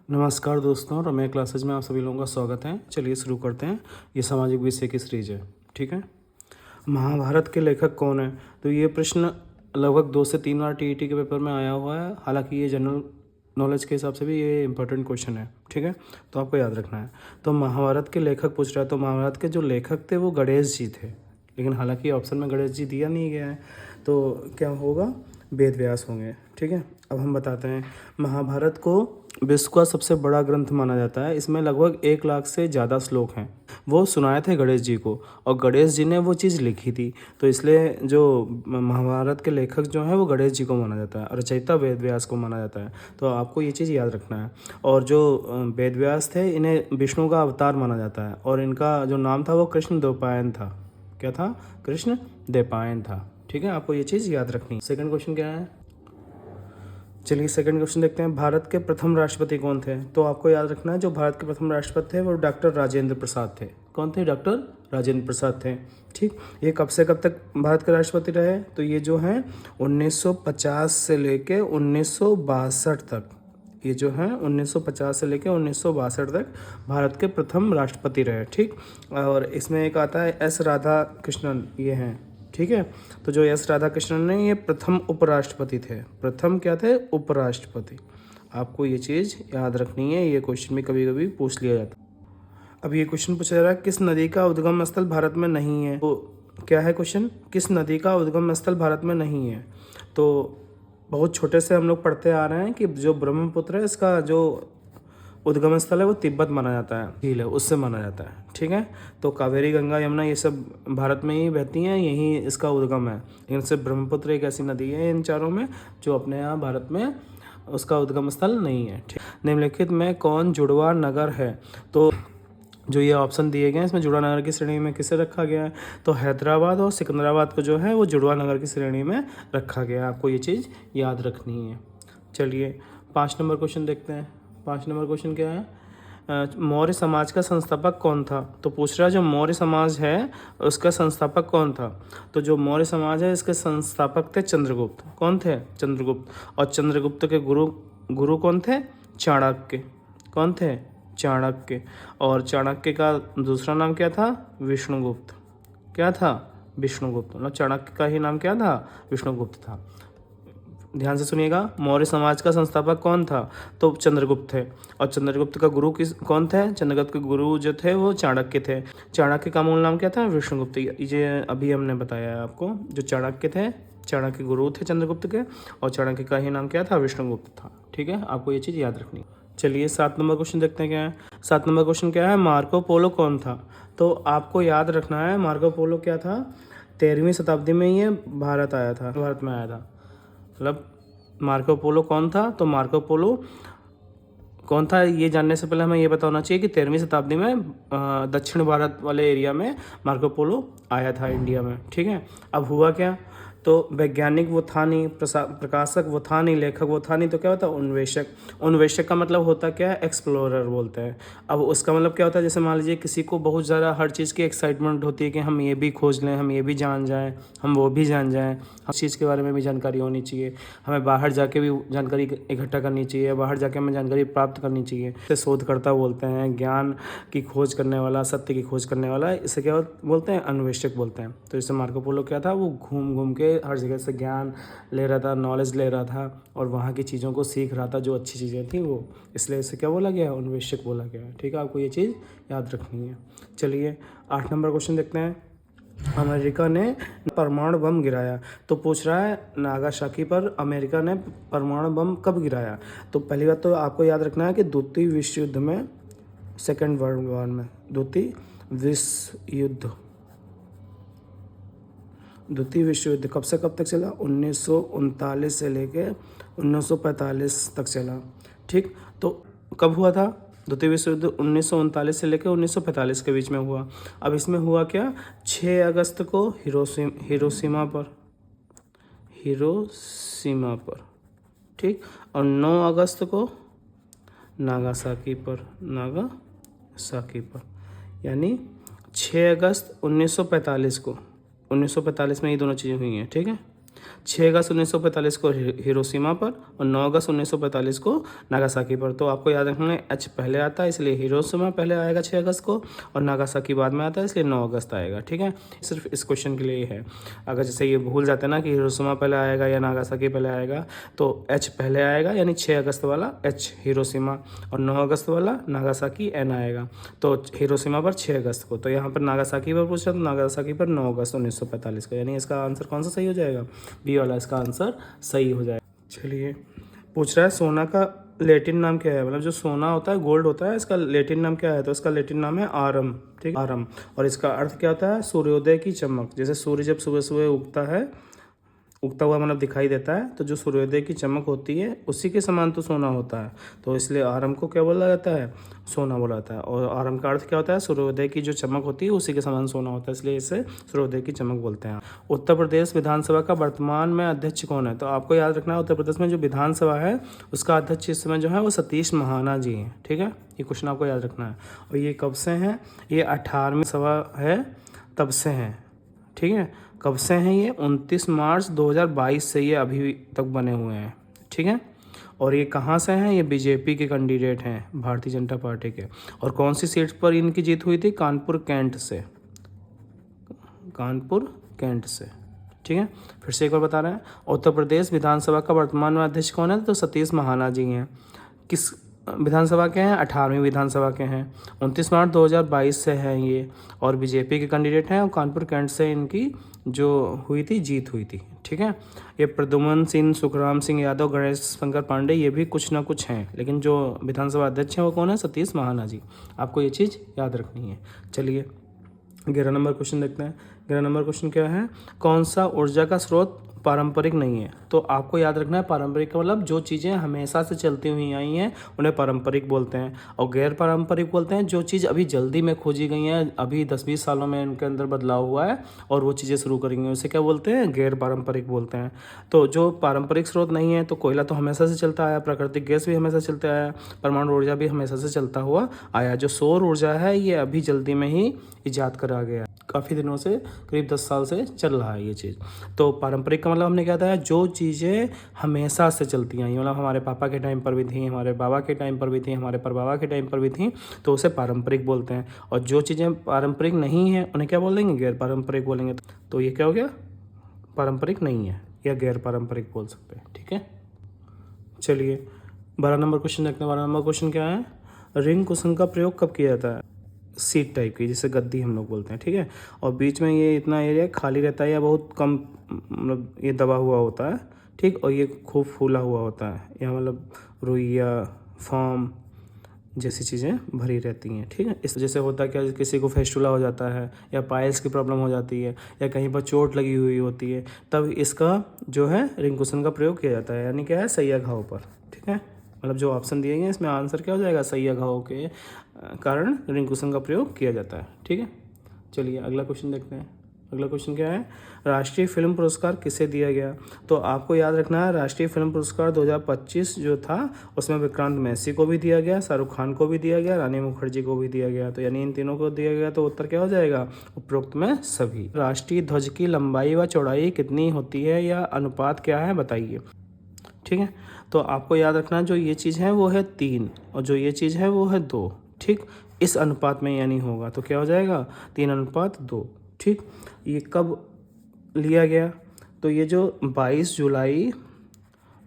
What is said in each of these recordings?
नमस्कार दोस्तों, रमय क्लासेज में आप सभी लोगों का स्वागत है। चलिए शुरू करते हैं। ये सामाजिक विषय की सीरीज है, ठीक है। महाभारत के लेखक कौन है? तो ये प्रश्न लगभग 2 से 3 बार टीईटी के पेपर में आया हुआ है। हालांकि ये जनरल नॉलेज के हिसाब से भी ये इंपॉर्टेंट क्वेश्चन है, ठीक है, तो आपको याद रखना है। तो महाभारत के लेखक पूछ रहा है, तो महाभारत के जो लेखक थे वो गणेश जी थे, लेकिन हालांकि ऑप्शन में गणेश जी दिया नहीं गया है, तो क्या होगा? वेद व्यास होंगे, ठीक है। अब हम बताते हैं। महाभारत को विश्व का सबसे बड़ा ग्रंथ माना जाता है। इसमें लगभग 1 लाख से ज़्यादा श्लोक हैं। वो सुनाए थे गणेश जी को, और गणेश जी ने वो चीज़ लिखी थी, तो इसलिए जो महाभारत के लेखक जो हैं वो गणेश जी को माना जाता है, और रचयिता वेद व्यास को माना जाता है। तो आपको ये चीज़ याद रखना है। और जो वेद व्यास थे, इन्हें विष्णु का अवतार माना जाता है, और इनका जो नाम था वो कृष्ण द्वैपायन था। क्या था? कृष्ण द्वैपायन था, ठीक है। आपको ये चीज़ याद रखनी है। सेकंड क्वेश्चन क्या है? चलिए सेकंड क्वेश्चन देखते हैं। भारत के प्रथम राष्ट्रपति कौन थे? तो आपको याद रखना है, जो भारत के प्रथम राष्ट्रपति थे वो डॉक्टर राजेंद्र प्रसाद थे। कौन थे? डॉक्टर राजेंद्र प्रसाद थे, ठीक। ये कब से कब तक भारत के राष्ट्रपति रहे? तो ये जो हैं 1950 से लेके 1962 तक, ये जो हैं 1950 से लेके 1962 तक भारत के प्रथम राष्ट्रपति रहे, ठीक। और इसमें एक आता है एस राधा कृष्णन, ये हैं, ठीक है। तो जो एस राधा कृष्णन ने, ये प्रथम उपराष्ट्रपति थे। प्रथम क्या थे? उपराष्ट्रपति। आपको ये चीज़ याद रखनी है, ये क्वेश्चन में कभी कभी पूछ लिया जाता है। अब ये क्वेश्चन पूछा जा रहा है, किस नदी का उद्गम स्थल भारत में नहीं है? तो क्या है क्वेश्चन? किस नदी का उद्गम स्थल भारत में नहीं है? तो बहुत छोटे से हम लोग पढ़ते आ रहे हैं कि जो ब्रह्मपुत्र है, इसका जो उद्गम स्थल है वो तिब्बत माना जाता है, झील है, उससे माना जाता है, ठीक है। तो कावेरी, गंगा, यमुना ये सब भारत में ही बहती हैं, यही इसका उद्गम है। लेकिन सिर्फ ब्रह्मपुत्र एक ऐसी नदी है इन चारों में जो अपने यहाँ भारत में उसका उद्गम स्थल नहीं है, ठीक। निम्नलिखित में कौन जुड़वा नगर है? तो जो ये ऑप्शन दिए गए हैं, इसमें जुड़वा नगर की श्रेणी में किसे रखा गया है? तो हैदराबाद और सिकंदराबाद को जो है वो जुड़वा नगर की श्रेणी में रखा गया है। आपको ये चीज़ याद रखनी है। चलिए 5 नंबर क्वेश्चन देखते हैं। 5 नंबर क्वेश्चन क्या है? मौर्य समाज का संस्थापक कौन था? तो पूछ रहा है, जो मौर्य समाज है उसका संस्थापक कौन था? तो जो मौर्य समाज है इसके संस्थापक थे चंद्रगुप्त। कौन थे? चंद्रगुप्त। और चंद्रगुप्त के गुरु कौन थे? चाणक्य। कौन थे? चाणक्य। और चाणक्य का दूसरा नाम क्या था? विष्णुगुप्त। क्या था? विष्णुगुप्त। मतलब चाणक्य का ही नाम क्या था? विष्णुगुप्त था। ध्यान से सुनिएगा। मौर्य समाज का संस्थापक कौन था? तो चंद्रगुप्त थे। और चंद्रगुप्त का गुरु कौन थे? चंद्रगुप्त के गुरु जो थे वो चाणक्य थे। चाणक्य का मूल नाम क्या था? विष्णुगुप्त। ये अभी हमने बताया है आपको। जो चाणक्य थे, चाणक्य गुरु थे चंद्रगुप्त के, और चाणक्य का ही नाम क्या था? विष्णुगुप्त था, ठीक है। आपको ये चीज़ याद रखनी। चलिए 7 नंबर क्वेश्चन देखते हैं क्या है। 7 नंबर क्वेश्चन क्या है? मार्को पोलो कौन था? तो आपको याद रखना है, मार्को पोलो क्या था? 13वीं शताब्दी में ये भारत में आया था। मतलब मार्को पोलो कौन था? तो मार्को पोलो कौन था, ये जानने से पहले हमें ये पता होना चाहिए कि 13वीं शताब्दी में दक्षिण भारत वाले एरिया में मार्को पोलो आया था इंडिया में, ठीक है। अब हुआ क्या? तो वैज्ञानिक वो था नहीं, प्रकाशक वो था नहीं, लेखक वो था नहीं, तो क्या होता? अन्वेषक। अन्वेषक का मतलब होता क्या है? एक्सप्लोरर बोलते हैं। अब उसका मतलब क्या होता है? जैसे मान लीजिए किसी को बहुत ज़्यादा हर चीज़ की एक्साइटमेंट होती है कि हम ये भी खोज लें, हम ये भी जान जाएं, हम वो भी जान जाएं, हर चीज़ के बारे में भी जानकारी होनी चाहिए, हमें बाहर जाके भी जानकारी इकट्ठा करनी चाहिए, बाहर जाके हमें जानकारी प्राप्त करनी चाहिए। इसे शोधकर्ता बोलते हैं, ज्ञान की खोज करने वाला, सत्य की खोज करने वाला, इसे क्या बोलते हैं? अन्वेषक बोलते हैं। तो जैसे मार्को पोलो क्या था? वो घूम घूम के हर जगह से ज्ञान ले रहा था, नॉलेज ले रहा था, और वहाँ की चीज़ों को सीख रहा था, जो अच्छी चीज़ें थी वो, इसलिए इसे क्या बोला गया? अन्वेषक बोला गया, ठीक है। आपको ये चीज़ याद रखनी है। चलिए 8 नंबर क्वेश्चन देखते हैं। अमेरिका ने परमाणु बम गिराया। तो पूछ रहा है नागासाकी पर अमेरिका ने परमाणु बम कब गिराया? तो पहली बात तो आपको याद रखना है कि द्वितीय विश्व युद्ध में, सेकेंड वर्ल्ड वॉर में, द्वितीय विश्व युद्ध कब से कब तक चला? 1939 से लेके 1945 तक चला, ठीक। तो कब हुआ था द्वितीय विश्व युद्ध? 1939 से लेकर 1945 के बीच में हुआ। अब इसमें हुआ क्या? 6 अगस्त को हिरोशिमा पर, ठीक। और 9 अगस्त को नागासाकी पर, यानी 6 अगस्त 1945 को, 1945 में ये दोनों चीज़ें हुई हैं, ठीक है। 6 अगस्त 1945 को हिरोशिमा पर और 9 अगस्त 1945 को नागासाकी पर। तो आपको याद रखना है एच पहले आता है इसलिए हिरोशिमा पहले आएगा 6 अगस्त को, और नागासाकी बाद में आता है इसलिए 9 अगस्त आएगा। ठीक है, सिर्फ इस क्वेश्चन के लिए है। अगर जैसे ये भूल जाते हैं ना कि हिरोशिमा पहले आएगा या नागासाकी पहले आएगा, तो एच पहले आएगा यानी 6 अगस्त वाला एच हिरोशिमा, और 9 अगस्त वाला नागासाकी एन आएगा। तो हिरोशिमा पर 6 अगस्त को, तो यहाँ पर नागासाकी पर पूछा तो नागासाकी पर 9 अगस्त 1945 को, यानी इसका आंसर कौन सा सही हो जाएगा? बी वाला इसका आंसर सही हो जाएगा। चलिए, पूछ रहा है सोना का लैटिन नाम क्या है, मतलब जो सोना होता है, गोल्ड होता है, इसका लैटिन नाम क्या है? तो इसका लैटिन नाम है आरम। ठीक, आरम। और इसका अर्थ क्या होता है? सूर्योदय की चमक। जैसे सूर्य जब सुबह सुबह उगता है, उगता हुआ मतलब दिखाई देता है, तो जो सूर्योदय की चमक होती है उसी के समान तो सोना होता है, तो इसलिए आरम को क्या बोला जाता है? सोना बोला जाता है। और आरम का अर्थ क्या होता है? सूर्योदय की जो चमक होती है उसी के समान सोना होता है, इसलिए इसे सूर्योदय की चमक बोलते हैं। उत्तर प्रदेश विधानसभा का वर्तमान में अध्यक्ष कौन है? तो आपको याद रखना है उत्तर प्रदेश में जो विधानसभा है उसका अध्यक्ष इस समय जो है वो सतीश महाना जी हैं। ठीक है, ये क्वेश्चन आपको याद रखना है। और ये कब से हैं? ये 18वीं सभा है तब से हैं। ठीक है, कब से हैं ये? 29 मार्च 2022 से ये अभी तक बने हुए हैं। ठीक है, और ये कहाँ से हैं? ये बीजेपी के कैंडिडेट हैं, भारतीय जनता पार्टी के। और कौन सी सीट पर इनकी जीत हुई थी? कानपुर कैंट से, कानपुर कैंट से। ठीक है, फिर से एक बार बता रहे हैं, उत्तर प्रदेश विधानसभा का वर्तमान में अध्यक्ष कौन है? तो सतीश महाना जी हैं। किस विधानसभा के हैं? 18वीं विधानसभा के हैं। 29 मार्च 2022 से हैं ये, और बीजेपी के कैंडिडेट हैं, और कानपुर कैंट से इनकी जो हुई थी जीत हुई थी। ठीक है, ये प्रद्युम्न सिंह, सुखराम सिंह यादव, गणेश शंकर पांडे, ये भी कुछ ना कुछ हैं, लेकिन जो विधानसभा अध्यक्ष हैं वो कौन है? सतीश महाना जी। आपको ये चीज़ याद रखनी है। चलिए 11 नंबर क्वेश्चन देखते हैं। 11 नंबर क्वेश्चन क्या है? कौन सा ऊर्जा का स्रोत पारंपरिक नहीं है? तो आपको याद रखना है पारंपरिक का मतलब जो चीज़ें हमेशा से चलती हुई आई हैं उन्हें पारंपरिक बोलते हैं, और गैर पारंपरिक बोलते हैं जो चीज़ अभी जल्दी में खोजी गई हैं, अभी 10-20 सालों में इनके अंदर बदलाव हुआ है और वो चीज़ें शुरू करेंगे, उसे क्या बोलते हैं? गैर पारंपरिक बोलते हैं। तो जो पारंपरिक स्रोत नहीं है, तो कोयला तो हमेशा से चलता आया, प्राकृतिक गैस भी हमेशा चलता आया, परमाणु ऊर्जा भी हमेशा से चलता हुआ आया। जो सौर ऊर्जा है ये अभी जल्दी में ही ईजाद करा गया, काफ़ी दिनों से, करीब 10 साल से चल रहा है ये चीज़। तो पारंपरिक का मतलब हमने क्या था? जो चीज़ें हमेशा से चलती आई, मतलब हमारे पापा के टाइम पर भी थी, हमारे बाबा के टाइम पर भी थी, हमारे परबाबा के टाइम पर भी थी, तो उसे पारंपरिक बोलते हैं। और जो चीज़ें पारंपरिक नहीं हैं उन्हें क्या बोलेंगे? गैर पारंपरिक बोलेंगे। तो ये क्या हो गया? पारंपरिक नहीं है या गैर पारंपरिक बोल सकते हैं। ठीक है, चलिए 12 नंबर क्वेश्चन देखते हैं। 12 नंबर क्वेश्चन क्या है? रिंग कुशन का प्रयोग कब किया जाता है? सीट टाइप की, जिसे गद्दी हम लोग बोलते हैं। ठीक है, और बीच में ये इतना एरिया खाली रहता है या बहुत कम, मतलब ये दबा हुआ होता है। ठीक, और ये खूब फूला हुआ होता है, या मतलब रुई या फॉर्म जैसी चीज़ें भरी रहती हैं। ठीक है, इस वजह से होता है क्या? किसी को फेस्टुला हो जाता है या पाइल्स की प्रॉब्लम हो जाती है या कहीं पर चोट लगी हुई होती है, तब इसका जो है रिंग कुशन का प्रयोग किया जाता है। यानी क्या है? सैया घाव पर। ठीक है, मतलब जो ऑप्शन दिए गए इसमें आंसर क्या हो जाएगा? सैया घाव के कारण रिंग कुशन का प्रयोग किया जाता है। ठीक है, चलिए अगला क्वेश्चन देखते हैं। अगला क्वेश्चन क्या है? राष्ट्रीय फिल्म पुरस्कार किसे दिया गया? तो आपको याद रखना है राष्ट्रीय फिल्म पुरस्कार 2025 जो था उसमें विक्रांत मैसी को भी दिया गया, शाहरुख खान को भी दिया गया, रानी मुखर्जी को भी दिया गया। तो यानी इन तीनों को दिया गया, तो उत्तर क्या हो जाएगा? उपरोक्त में सभी। राष्ट्रीय ध्वज की लंबाई व चौड़ाई कितनी होती है या अनुपात क्या है बताइए? ठीक है, तो आपको याद रखना जो ये चीज़ है वो है 3 और जो ये चीज़ है वो है 2। ठीक, इस अनुपात में यानी होगा, तो क्या हो जाएगा? 3:2। ठीक, ये कब लिया गया? तो ये जो 22 जुलाई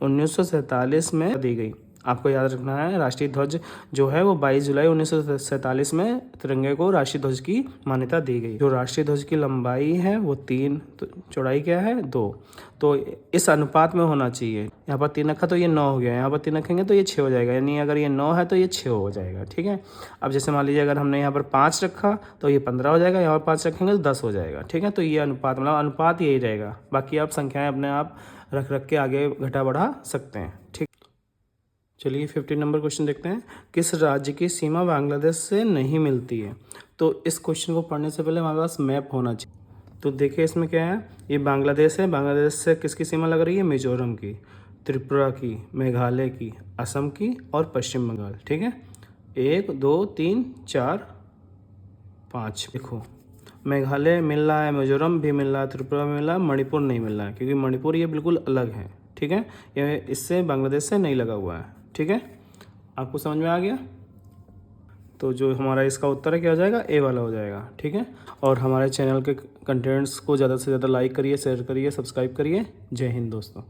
1947 में दी गई। आपको याद रखना है राष्ट्रीय ध्वज जो है वो 22 जुलाई 1947 में तिरंगे को राष्ट्रीय ध्वज की मान्यता दी गई। जो राष्ट्रीय ध्वज की लंबाई है वो 3, तो चौड़ाई क्या है? 2। तो इस अनुपात में होना चाहिए। यहाँ पर 3 रखा तो ये 9 हो गया, यहाँ पर 3 रखेंगे तो ये 6 हो जाएगा, यानी अगर ये 9 है तो ये 6 हो जाएगा। ठीक है, अब जैसे मान लीजिए अगर हमने यहाँ पर 5 रखा तो ये 15 हो जाएगा, यहाँ पर 5 रखेंगे तो 10 हो जाएगा। ठीक है, तो ये अनुपात, मतलब अनुपात यही रहेगा, बाकी आप संख्याएँ अपने आप रख के आगे घटा बढ़ा सकते हैं। ठीक, चलिए 15 नंबर क्वेश्चन देखते हैं। किस राज्य की सीमा बांग्लादेश से नहीं मिलती है? तो इस क्वेश्चन को पढ़ने से पहले हमारे पास मैप होना चाहिए। तो देखिए इसमें क्या है, ये बांग्लादेश है, बांग्लादेश से किसकी सीमा लग रही है? मिजोरम की, त्रिपुरा की, मेघालय की, असम की और पश्चिम बंगाल। ठीक है, 1 2 3 4 5। देखो मेघालय मिल रहा है, मिजोरम भी मिल रहा है, त्रिपुरा मिल रहा है, मणिपुर नहीं मिल रहा है, क्योंकि मणिपुर ये बिल्कुल अलग है। ठीक है, ये इससे बांग्लादेश से नहीं लगा हुआ है। ठीक है, आपको समझ में आ गया? तो जो हमारा इसका उत्तर है क्या हो जाएगा, ए वाला हो जाएगा। ठीक है, और हमारे चैनल के कंटेंट्स को ज़्यादा से ज़्यादा लाइक करिए, शेयर करिए, सब्सक्राइब करिए। जय हिंद दोस्तों।